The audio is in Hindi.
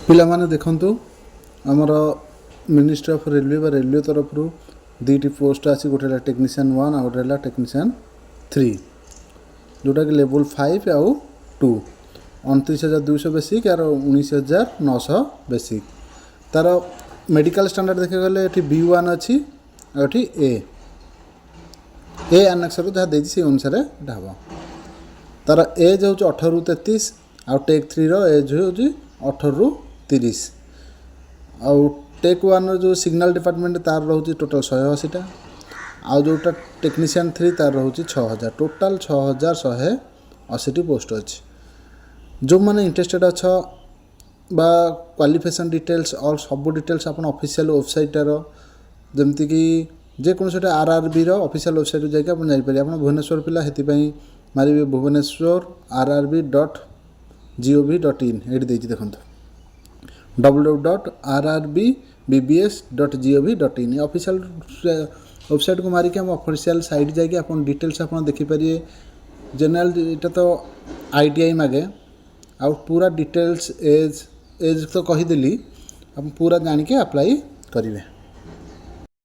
पिलामाने देखंतु आमर मिनिस्ट्री ऑफ रेलवे तरफ दुईटी पोस्ट आसी गोटे टेक्नीशियन 1 आ गोटे टेक्नीशियन 3 जोटा कि लेवल 5 आउ 2 29,200 बेसिक यार 19,900 बेसिक तार मेडिकल स्टैंडर्ड देखा गले ये B1 अच्छी ये ए आनेक्सर जहाँ देती से अनुसार हम तार एज हूँ 18 ରୁ 33 आउ टेक 3 रो एज हूँ 18 ରୁ 30 आउ टेक 1 जो सिग्नल डिपार्टमेंट तार रोचे टोटाल 180टा आउ जोटा टेक्नीशियन 3 तार रोचे 6000 टोटाल 6180 पोस्ट अच्छी जो मैंने इंटरेस्टेड अच्छा बा क्वालिफिकेशन डिटेल्स और सब डिटेल्स आप ऑफिशियल वेबसाइटर जमती कि जेकोसी RRB ऑफिशियल वेबसाइट जाकि आप जापर आप भुवनेश्वर पिला हेतिपाई मारे भुवनेश्वर rrb.gov.in ये देखो www.rrbb.bbs.gov.in ऑफिशियल वेबसाइट को मारिक हम ऑफिशियल साइट जाकि आप डिटेल्स आप देखिपारे जनरल इटा तो ITI मागे आउ पूरा डिटेल्स एज तो कहीदेली आप पूरा जानिके अप्लाई करेंगे।